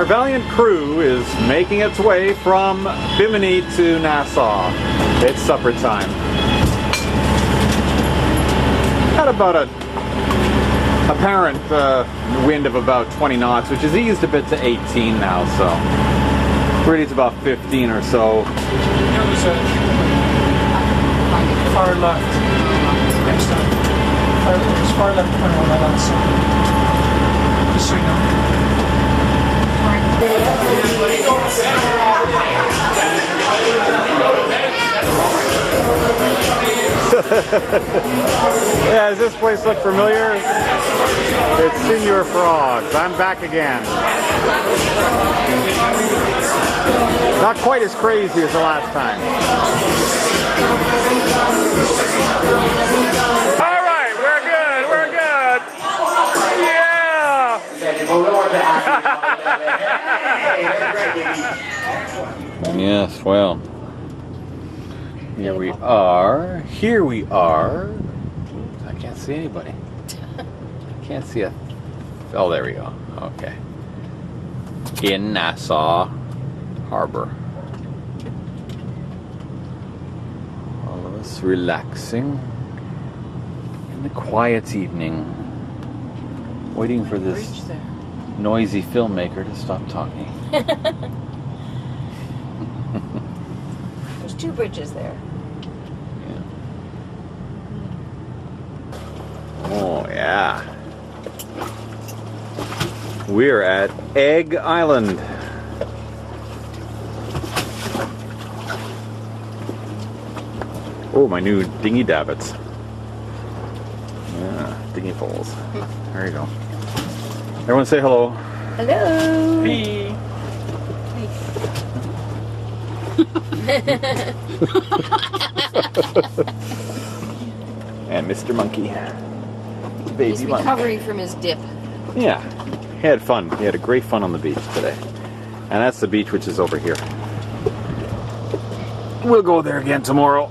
Our valiant crew is making its way from Bimini to Nassau. It's supper time. Had about a apparent wind of about 20 knots, which has eased a bit to 18 now, so really it's about 15 or so. There's a far left next time. There's far left corner on that outside. Just so you know. Yeah, does this place look familiar? It's Senior Frogs. I'm back again. Not quite as crazy as the last time. All right, we're good. We're good. Yeah. Yes, well. Here we are. Here we are. I can't see anybody. I can't see a... Oh, there we go. Okay. In Nassau Harbor. All of us relaxing in the quiet evening. Waiting for this noisy filmmaker to stop talking. There's two bridges there. Yeah. Oh, yeah. We're at Egg Island. Oh, my new dinghy davits. Yeah, dinghy poles. There you go. Everyone say hello. Hello. Hey. And Mr. Monkey. Baby He's monkey. recovering from his dip. Yeah, he had fun. He had a great fun on the beach today. And that's the beach which is over here. We'll go there again tomorrow.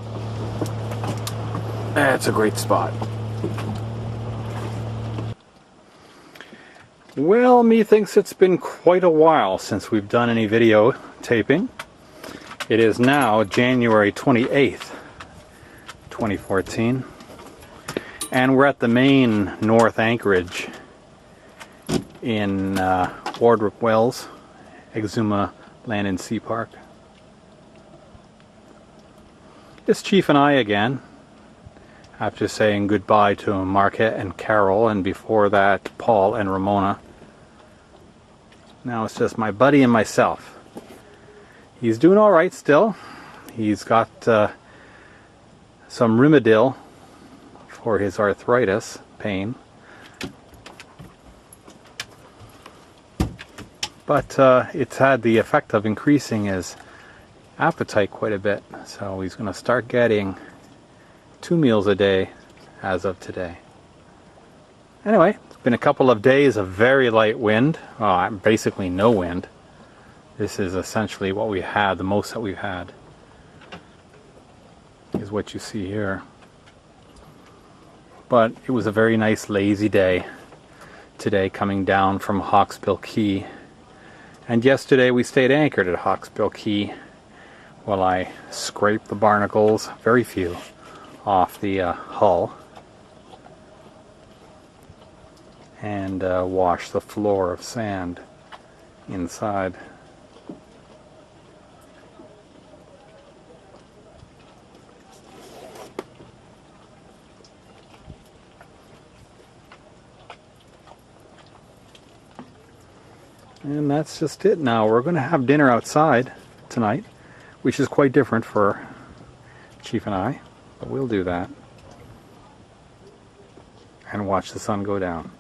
That's a great spot. Well, methinks it's been quite a while since we've done any video taping. It is now January 28th, 2014. And we're at the main North Anchorage in Wardrope Wells, Exuma Land and Sea Park. It's Chief and I again, after saying goodbye to Marquette and Carol, and before that Paul and Ramona. Now it's just my buddy and myself. He's doing all right still. He's got some Rimadyl for his arthritis pain. But it's had the effect of increasing his appetite quite a bit. So he's going to start getting 2 meals a day as of today. Anyway, it's been a couple of days of very light wind. Well, basically no wind. This is essentially what we had, the most that we've had. Is what you see here. But it was a very nice lazy day today coming down from Hawksbill Key. And yesterday we stayed anchored at Hawksbill Key while I scraped the barnacles, very few, off the hull. And washed the floor of sand inside. And that's just it now. We're going to have dinner outside tonight, which is quite different for Chief and I, but we'll do that. And watch the sun go down.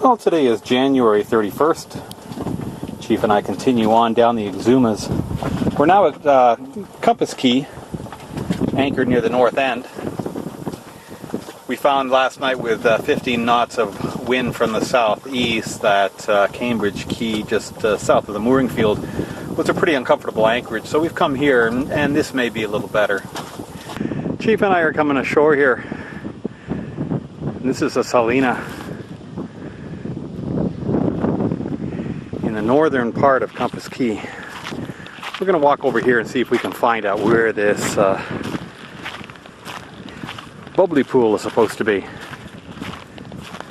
Well, today is January 31st. Chief and I continue on down the Exumas. We're now at Compass Key, anchored near the north end. We found last night with 15 knots of wind from the southeast that Cambridge Key, just south of the mooring field, was a pretty uncomfortable anchorage. So we've come here, and this may be a little better. Chief and I are coming ashore here. This is a salina in the northern part of Compass Key. We're going to walk over here and see if we can find out where this bubbly pool is supposed to be.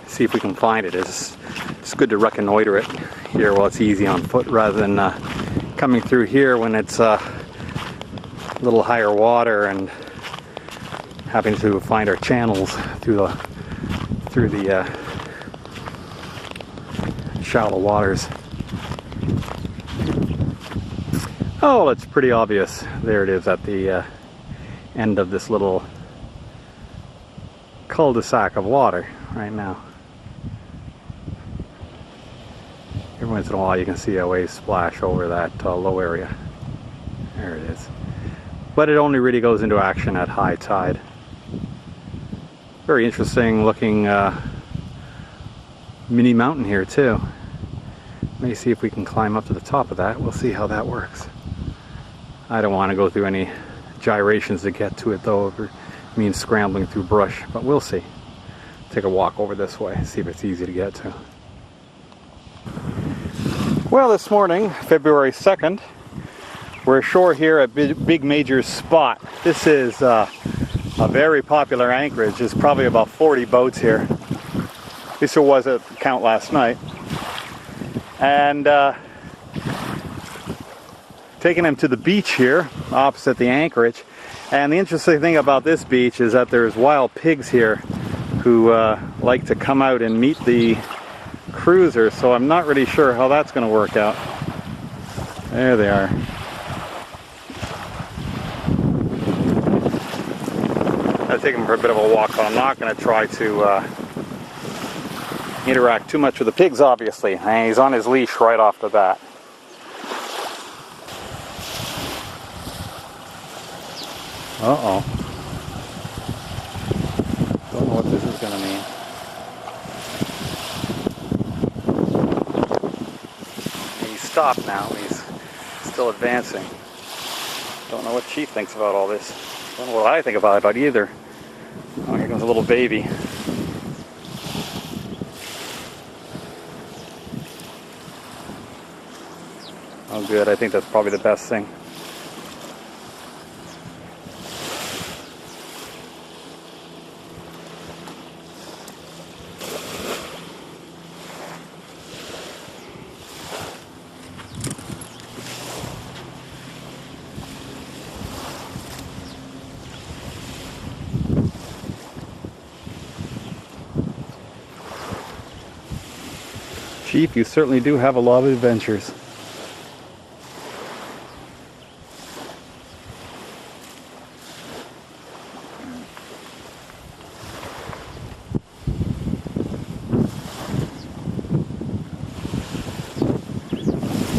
See if we can find it. It's good to reconnoiter it here while it's easy on foot, rather than coming through here when it's a little higher water and having to find our channels through the shallow waters. Oh, it's pretty obvious. There it is at the end of this little cul-de-sac of water right now. Every once in a while you can see a wave splash over that low area. There it is. But it only really goes into action at high tide. Very interesting looking mini mountain here too. May see if we can climb up to the top of that. We'll see how that works. I don't want to go through any gyrations to get to it though. It means scrambling through brush, but we'll see. Take a walk over this way, see if it's easy to get to. Well, this morning, February 2nd, we're ashore here at Big Major's Spot. This is a very popular anchorage. There's probably about 40 boats here. At least there was at the count last night. And taking them to the beach here, opposite the anchorage. And the interesting thing about this beach is that there's wild pigs here who like to come out and meet the cruisers. So I'm not really sure how that's going to work out. There they are. I'll take him for a bit of a walk, but I'm not going to try to interact too much with the pigs, obviously. And he's on his leash right off the bat. Uh-oh. Don't know what this is going to mean. He's stopped now. He's still advancing. Don't know what Chief thinks about all this. Don't know what I think about it either. Oh, here comes a little baby. Oh, good. I think that's probably the best thing. Chief, you certainly do have a lot of adventures.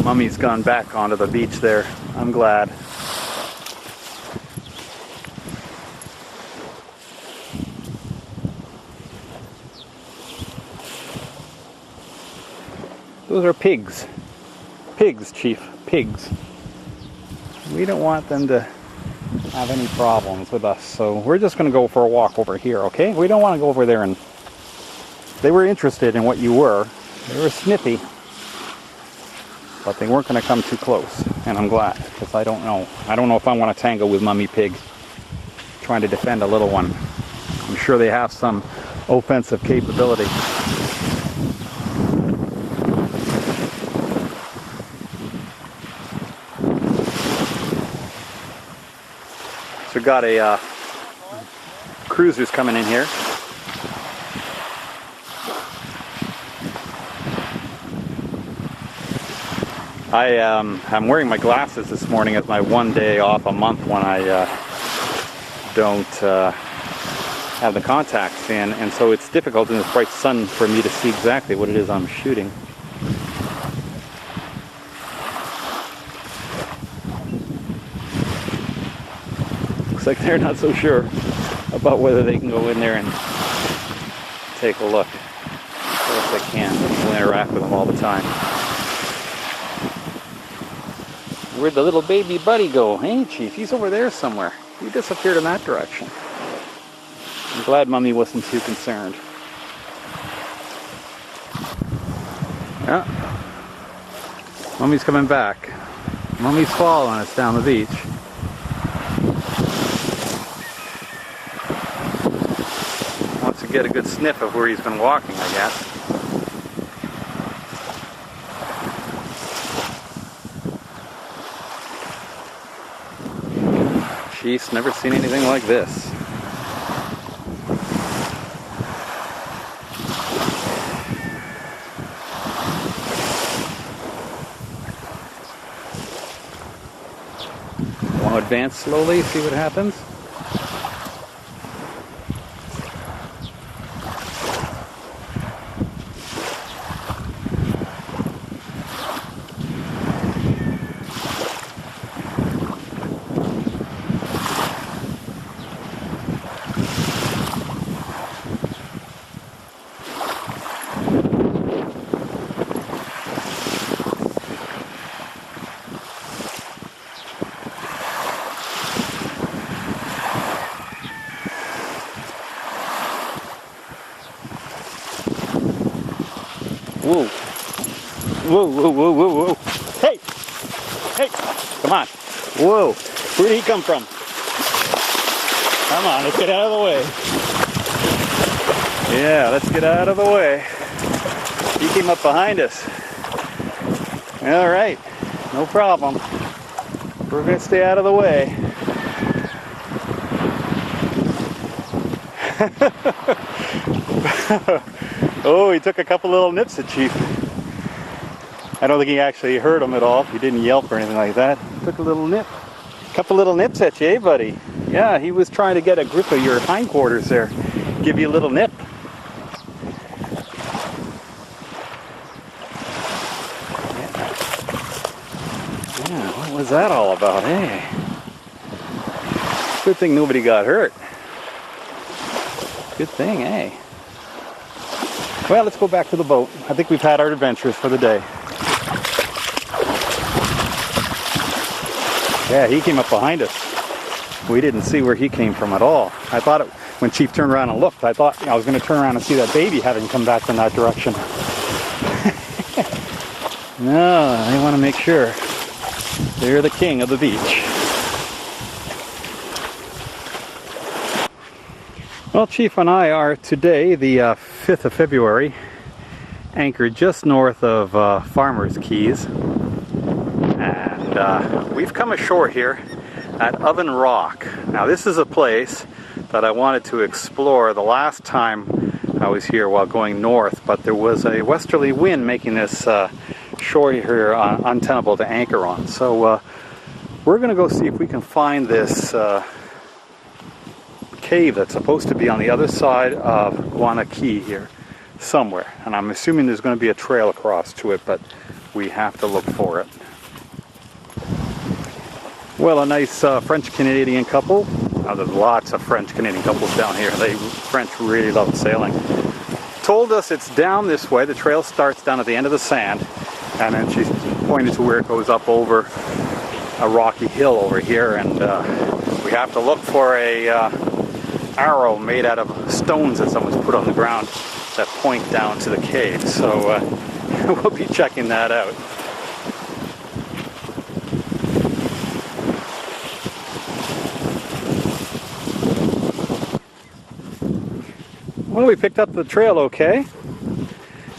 Mummy's gone back onto the beach there. I'm glad. Those are pigs. Pigs, Chief. Pigs. We don't want them to have any problems with us, so we're just going to go for a walk over here, okay? We don't want to go over there and... They were interested in what you were. They were sniffy. But they weren't going to come too close, and I'm glad, because I don't know. I don't know if I want to tangle with Mummy Pig trying to defend a little one. I'm sure they have some offensive capability. So we've got a cruisers coming in here. I'm wearing my glasses this morning as my one day off a month when I don't have the contacts in, and so it's difficult in this bright sun for me to see exactly what it is I'm shooting. Looks like they're not so sure about whether they can go in there and take a look. Of course they can. We'll interact with them all the time. Where'd the little baby buddy go? Hey, Chief, he's over there somewhere. He disappeared in that direction. I'm glad Mummy wasn't too concerned. Yeah. Mummy's coming back. Mummy's following us down the beach. Wants to get a good sniff of where he's been walking, I guess. She's never seen anything like this. Want to advance slowly, see what happens? Whoa. Whoa, whoa, whoa, whoa, whoa. Hey! Hey! Come on. Whoa. Where did he come from? Come on, let's get out of the way. Yeah, let's get out of the way. He came up behind us. All right. No problem. We're going to stay out of the way. Oh, he took a couple little nips at Chief. I don't think he actually hurt him at all. He didn't yelp or anything like that. He took a little nip. A couple little nips at you, eh, buddy? Yeah, he was trying to get a grip of your hindquarters there. Give you a little nip. Yeah, what was that all about, eh? Good thing nobody got hurt. Good thing, eh? Well, let's go back to the boat. I think we've had our adventures for the day. Yeah, he came up behind us. We didn't see where he came from at all. I thought when Chief turned around and looked, I thought I was going to turn around and see that baby having come back from that direction. No, I want to make sure they're the king of the beach. Well, Chief and I are today, the 5th of February, anchored just north of Farmers Keys. And we've come ashore here at Oven Rock. Now, this is a place that I wanted to explore the last time I was here while going north, but there was a westerly wind making this shore here untenable to anchor on. So we're going to go see if we can find this cave that's supposed to be on the other side of Guana Cay here somewhere, and I'm assuming there's going to be a trail across to it, but we have to look for it. Well, a nice French-Canadian couple. Now, there's lots of French-Canadian couples down here. French really love sailing. Told us it's down this way. The trail starts down at the end of the sand, and then she pointed to where it goes up over a rocky hill over here, and we have to look for a arrow made out of stones that someone's put on the ground that point down to the cave. So we'll be checking that out. Well, we picked up the trail okay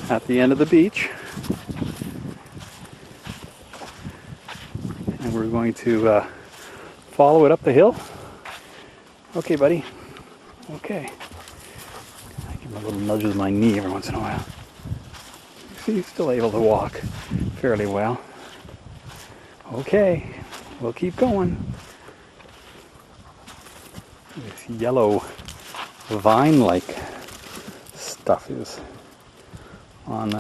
at the end of the beach. And we're going to follow it up the hill. Okay, buddy. Okay. I give him a little nudge with my knee every once in a while. He's still able to walk fairly well. Okay, we'll keep going. This yellow vine-like stuff is on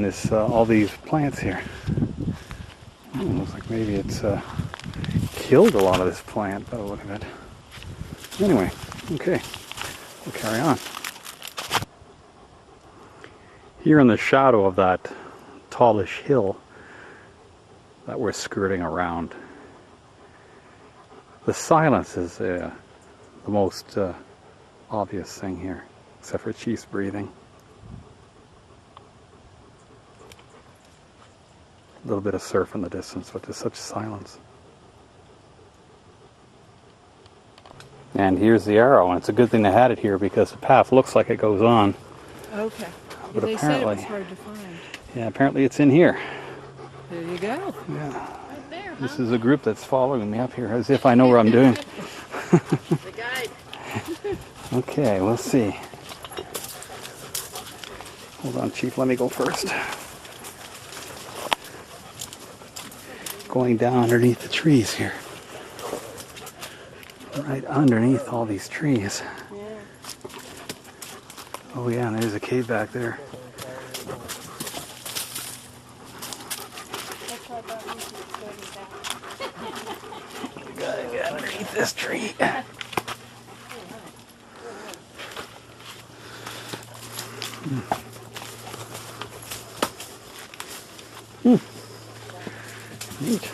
this all these plants here. It looks like maybe it's killed a lot of this plant by the look of it. Anyway, okay, we'll carry on. Here in the shadow of that tallish hill that we're skirting around, the silence is the most obvious thing here, except for Chief's breathing. A little bit of surf in the distance, but there's such silence. And here's the arrow, and it's a good thing they had it here because the path looks like it goes on. Okay. But They said it was apparently, hard to find. yeah, apparently it's in here. There you go. Yeah. Right there, huh? This is a group that's following me up here as if I know what I'm doing. The guide. Okay, we'll see. Hold on, Chief, let me go first. Going down underneath the trees here. Right underneath all these trees. Yeah. Oh yeah, and there's a cave back there. Gotta get underneath this tree. Neat.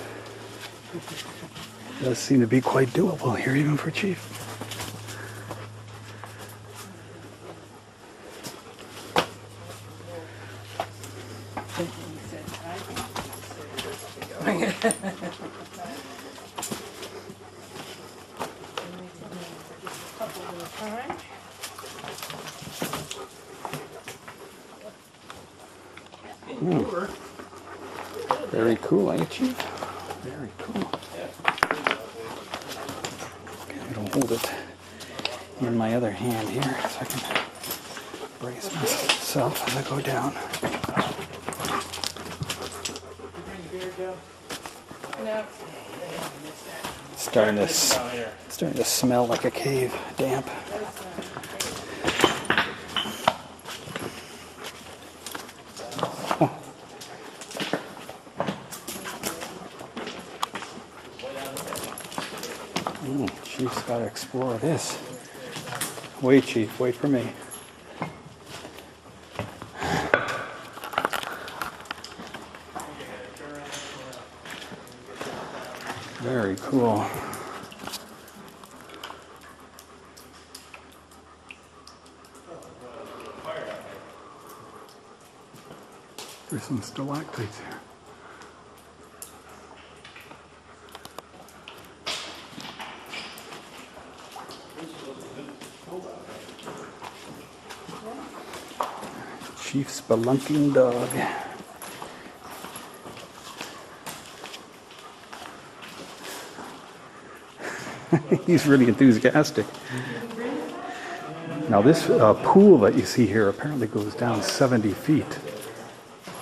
Does seem to be quite doable here, even for Chief. Very cool, ain't it, Chief? Very cool. Okay, I'm gonna hold it in my other hand here so I can brace myself as I go down. No. Starting to smell like a cave, damp. Chief's got to explore this. Wait, Chief, wait for me. Very cool. There's some stalactites here. Chief Spelunking dog. He's really enthusiastic. Now this pool that you see here apparently goes down 70 feet.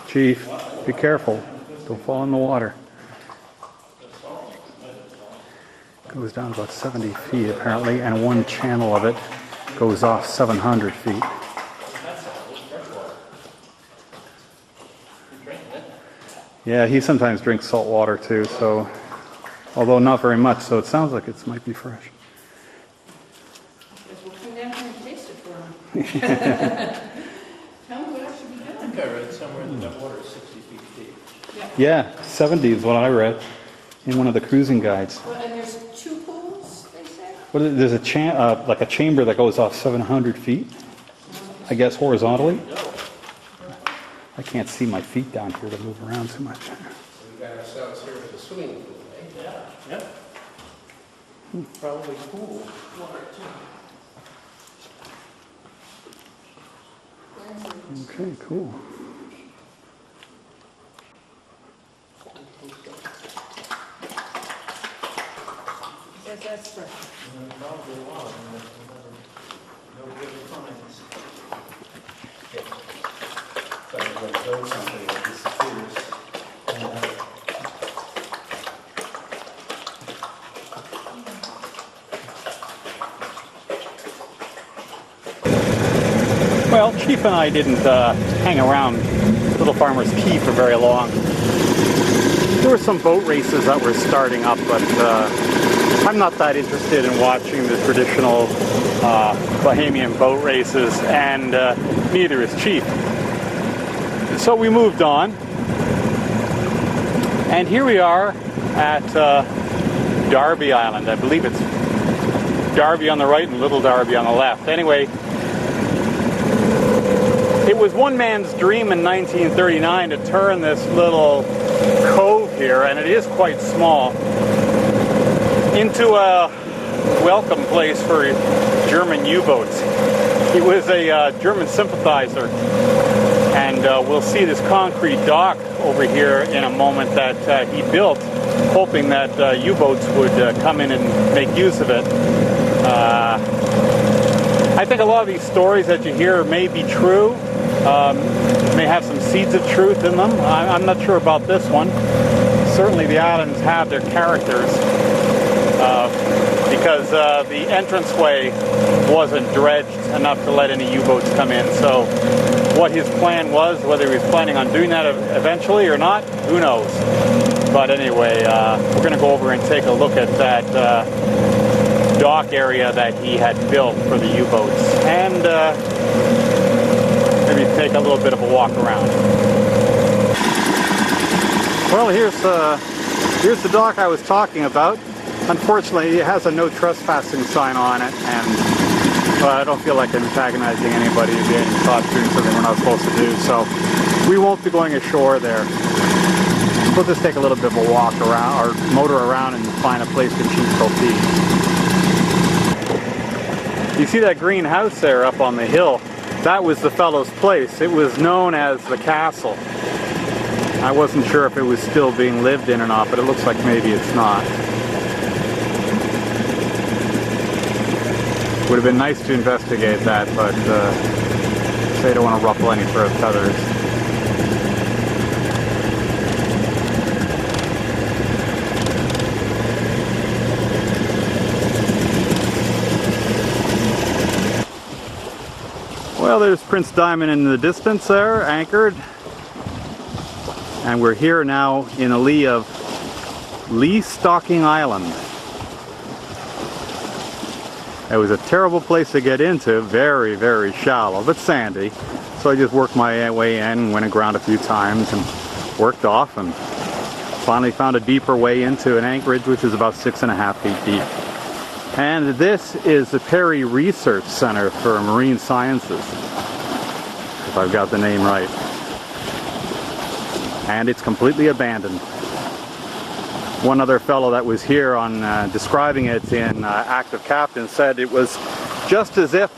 Chief, be careful. Don't fall in the water. Goes down about 70 feet apparently, and one channel of it goes off 700 feet. Yeah, he sometimes drinks salt water too, so, although not very much, so it sounds like it might be fresh. We'll come down here and taste it for him. Tell him what I should be doing. I think I read somewhere that that water is 60 feet deep. Yeah, 70 is what I read in one of the cruising guides. Well, and there's two pools, they said? Well, there's a like a chamber that goes off 700 feet, I guess horizontally. I can't see my feet down here to move around too much. We got ourselves here with a swimming pool, eh? Yeah. Yep. Probably cool water too. Okay, cool. Says that's fresh. Probably was, and no good finds. But I'm going to build something that disappears. Well, Chief and I didn't hang around Little Farmer's Key for very long. There were some boat races that were starting up, but I'm not that interested in watching the traditional Bahamian boat races, and neither is Chief. So we moved on, and here we are at Darby Island. I believe it's Darby on the right and Little Darby on the left. Anyway, it was one man's dream in 1939 to turn this little cove here, and it is quite small, into a welcome place for German U-boats. He was a German sympathizer, and we'll see this concrete dock over here in a moment that he built, hoping that U-boats would come in and make use of it. I think a lot of these stories that you hear may be true, may have some seeds of truth in them. I'm not sure about this one. Certainly the islands have their characters, because the entranceway wasn't dredged enough to let any U-boats come in. So what his plan was, whether he was planning on doing that eventually or not, who knows. But anyway, we're going to go over and take a look at that dock area that he had built for the U-boats, and maybe take a little bit of a walk around. Well, here's the dock I was talking about. Unfortunately, it has a no trespassing sign on it, and I don't feel like antagonizing anybody if getting caught doing something we're not supposed to do, so we won't be going ashore there. We'll just take a little bit of a walk around, or motor around, and find a place to cheap pee. You see that green house there up on the hill? That was the fellow's place. It was known as the castle. I wasn't sure if it was still being lived in or not, but it looks like maybe it's not. Would have been nice to investigate that, but they don't want to ruffle any feathers. Well, there's Prince Diamond in the distance there, anchored. And we're here now in the lee of Stocking Island. It was a terrible place to get into, very, very shallow, but sandy. So I just worked my way in, went aground a few times and worked off, and finally found a deeper way into an anchorage, which is about 6.5 feet deep. And this is the Perry Research Center for Marine Sciences, if I've got the name right. And it's completely abandoned. One other fellow that was here on describing it in Active Captain said it was just as if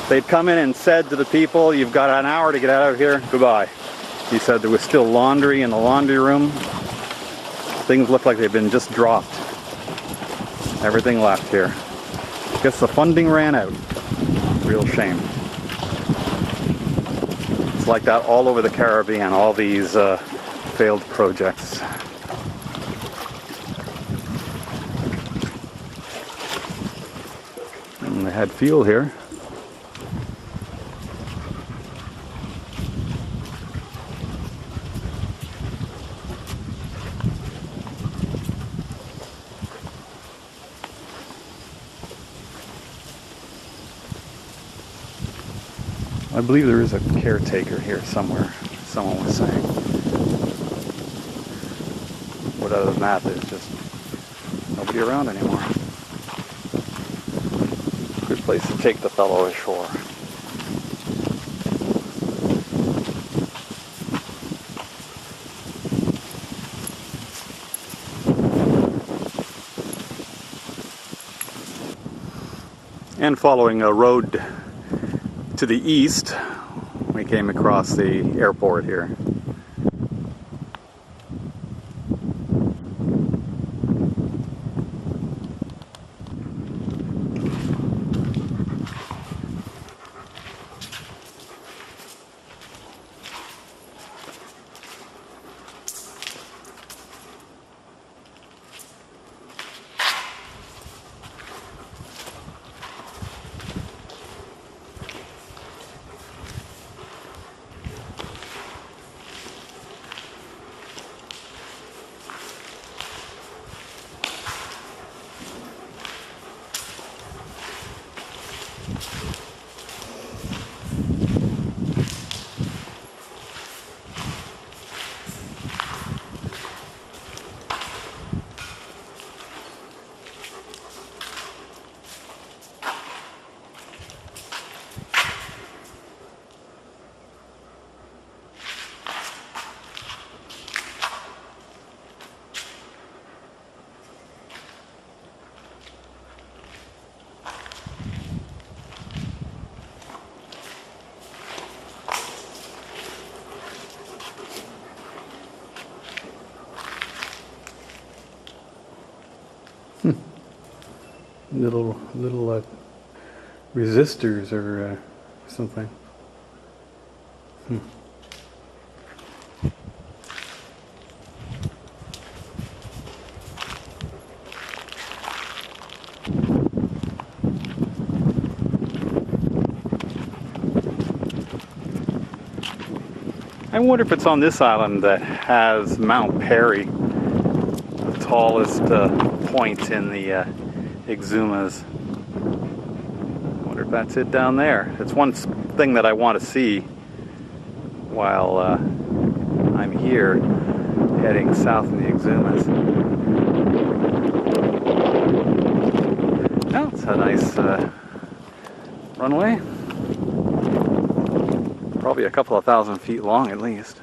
they'd come in and said to the people, "You've got an hour to get out of here, goodbye." He said there was still laundry in the laundry room. Things look like they've been just dropped. Everything left here. Guess the funding ran out. Real shame. It's like that all over the Caribbean, all these failed projects. And they had fuel here. I believe there is a caretaker here somewhere, someone was saying. But other than that, there's just nobody around anymore. Good place to take the fellow ashore. And following a road to the east, we came across the airport here. little resistors or something. I wonder if it's on this island that has Mount Perry, the tallest point in the Exumas. I wonder if that's it down there. It's one thing that I want to see while I'm here heading south in the Exumas. Oh, it's a nice runway. Probably a couple of 1,000 feet long at least.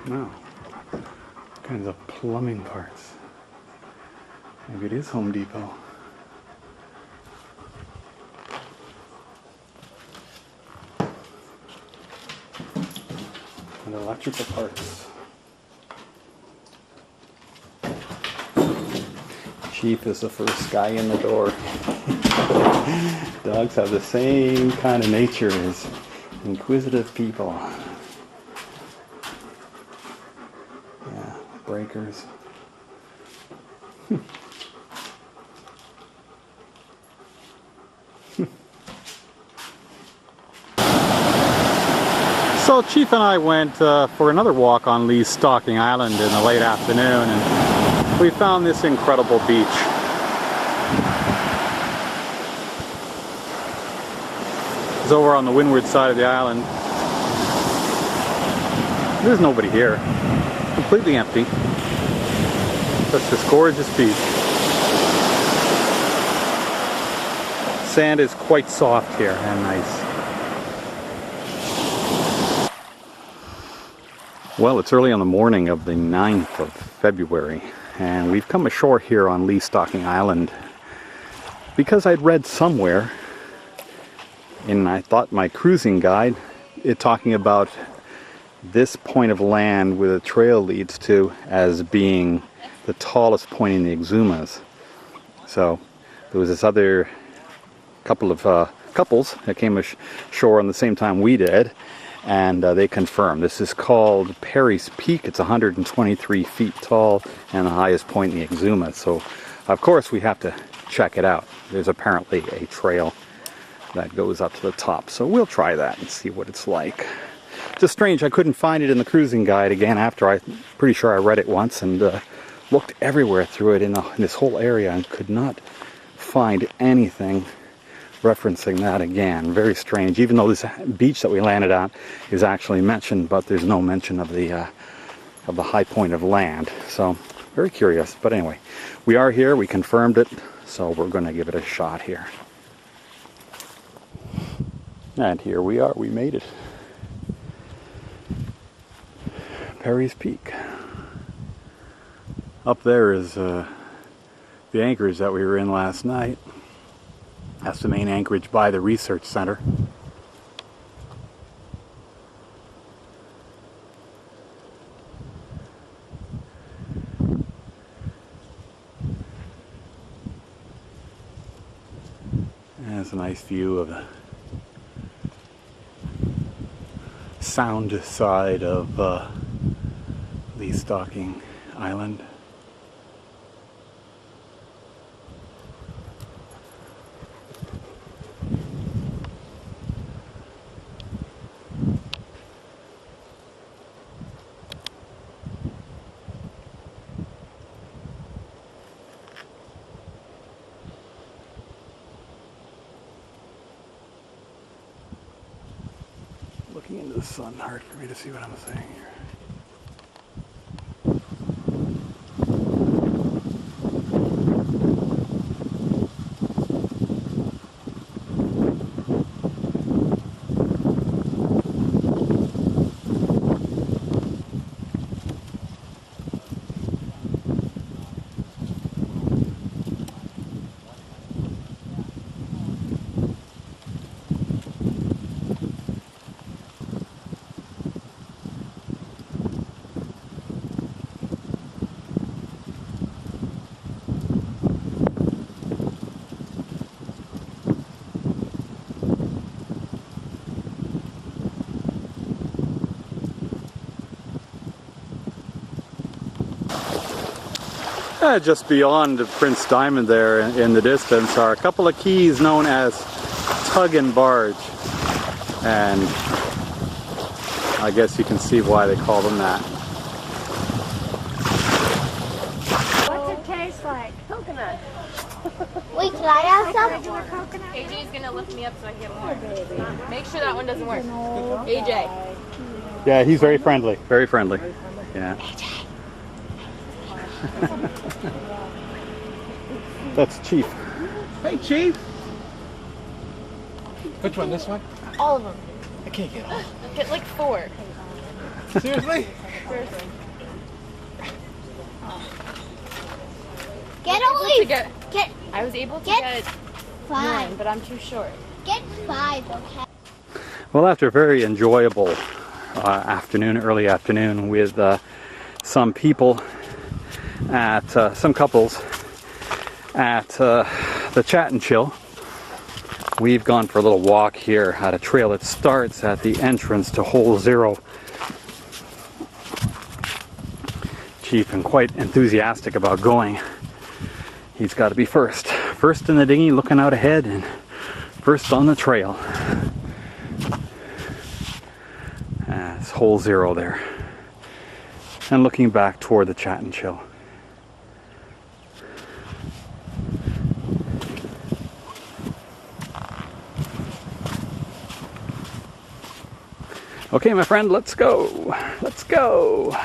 Wow, kinds of plumbing parts. Maybe it is Home Depot. And electrical parts. Chief is the first guy in the door. Dogs have the same kind of nature as inquisitive people. Breakers. So Chief and I went for another walk on Lee's Stalking Island in the late afternoon, and we found this incredible beach. It's over on the windward side of the island. There's nobody here. Completely empty. That's this gorgeous beach. Sand is quite soft here and nice. Well, it's early on the morning of the 9th of February, and we've come ashore here on Lee's Stalking Island because I'd read somewhere in, I thought, my cruising guide, it talking about this point of land where the trail leads to as being the tallest point in the Exumas. So there was this other couple of couples that came ashore on the same time we did, and they confirmed this is called Perry's Peak. It's 123 feet tall and the highest point in the Exuma. So of course we have to check it out. There's apparently a trail that goes up to the top, so we'll try that and see what it's like. Just strange I couldn't find it in the cruising guide again after pretty sure I read it once and looked everywhere through it in this whole area and could not find anything referencing that again. Very strange. Even though this beach that we landed on is actually mentioned, but there's no mention of the high point of land. So very curious. But anyway, we are here. We confirmed it, so we're going to give it a shot here. And here we are. We made it. Perry's Peak. Up there is the anchorage that we were in last night. That's the main anchorage by the research center. And it's a nice view of the sound side of Spelunking Island. Looking into the sun, hard for me to see what I'm saying here. Just beyond Prince Diamond there in the distance are a couple of keys known as Tug and Barge, and I guess you can see why they call them that. What's it taste like? Coconut. Wait, can I have some? AJ's gonna lift me up so I can get more. Make sure that one doesn't work. AJ. Yeah, he's very friendly. Very friendly. Yeah. That's Chief. Hey, Chief. Which one? This one? All of them. I can't get all. Get like 4. Seriously? Seriously. Get To only get, get I was able to Get get 5. 9, but I'm too short. Get 5, okay? Well, after a very enjoyable afternoon, early afternoon, with some people at some couples at the Chat and Chill, we've gone for a little walk here at a trail that starts at the entrance to Hole 0. Chief and quite enthusiastic about going. He's got to be first in the dinghy, looking out ahead, and first on the trail. It's Hole 0 there, and looking back toward the Chat and Chill. Okay, my friend, let's go. Let's go.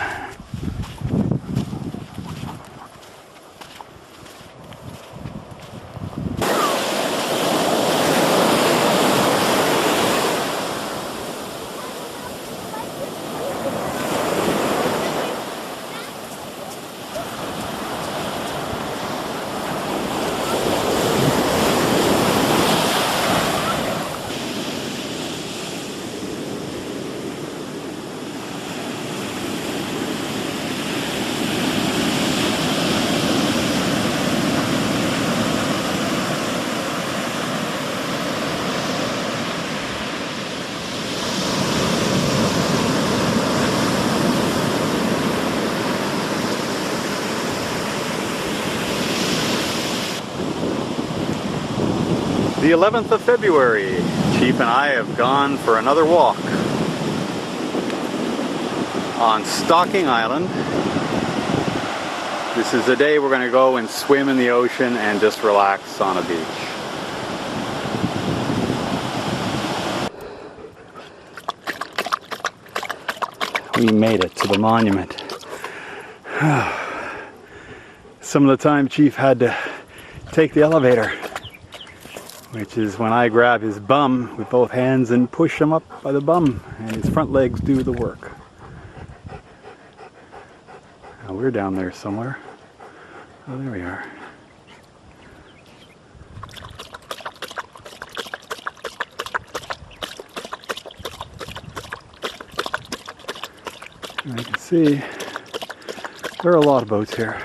The 11th of February, Chief and I have gone for another walk on Spelunking Island. This is the day we're going to go and swim in the ocean and just relax on a beach. We made it to the monument. Some of the time Chief had to take the elevator, which is when I grab his bum with both hands and push him up by the bum, and his front legs do the work. Now we're down there somewhere. Oh, there we are. And I can see there are a lot of boats here.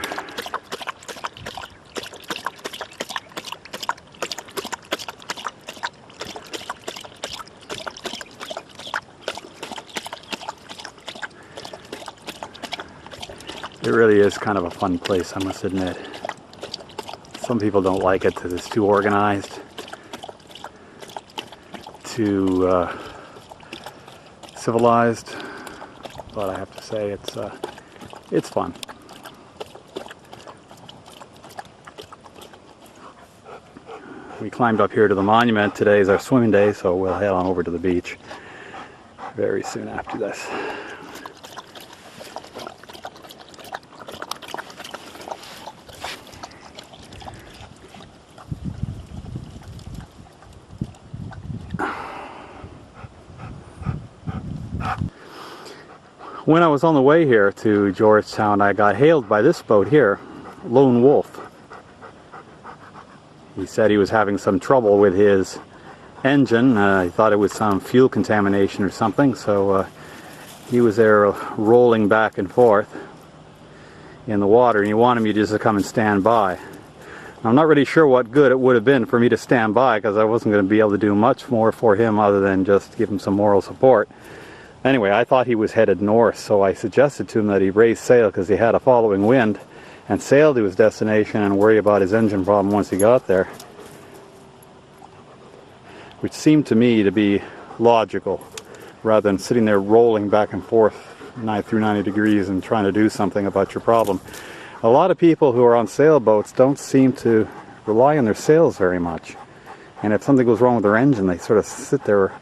It really is kind of a fun place, I must admit. Some people don't like it because it's too organized, too civilized, but I have to say it's fun. We climbed up here to the monument. Today is our swimming day, so we'll head on over to the beach very soon after this. When I was on the way here to Georgetown, I got hailed by this boat here, Lone Wolf. He said he was having some trouble with his engine. He thought it was some fuel contamination or something, so he was there rolling back and forth in the water, and he wanted me just to come and stand by. I'm not really sure what good it would have been for me to stand by, because I wasn't going to be able to do much more for him other than just give him some moral support. Anyway, I thought he was headed north, so I suggested to him that he raise sail because he had a following wind and sail to his destination and worry about his engine problem once he got there. Which seemed to me to be logical, rather than sitting there rolling back and forth through 90 degrees and trying to do something about your problem. A lot of people who are on sailboats don't seem to rely on their sails very much. And if something goes wrong with their engine, they sort of sit there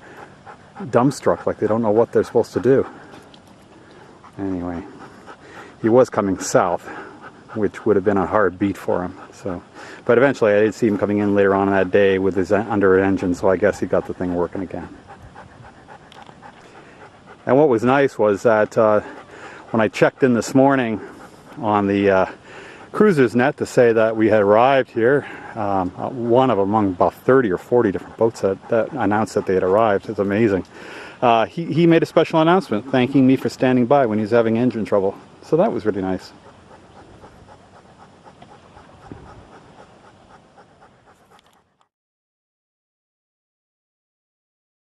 dumbstruck, like they don't know what they're supposed to do. Anyway, he was coming south, which would have been a hard beat for him. So, but eventually I did see him coming in later on that day with his under engine, so I guess he got the thing working again. And what was nice was that when I checked in this morning on the cruiser's net to say that we had arrived here, one of among about 30 or 40 different boats that announced that they had arrived. It's amazing. He made a special announcement thanking me for standing by when he was having engine trouble. So that was really nice.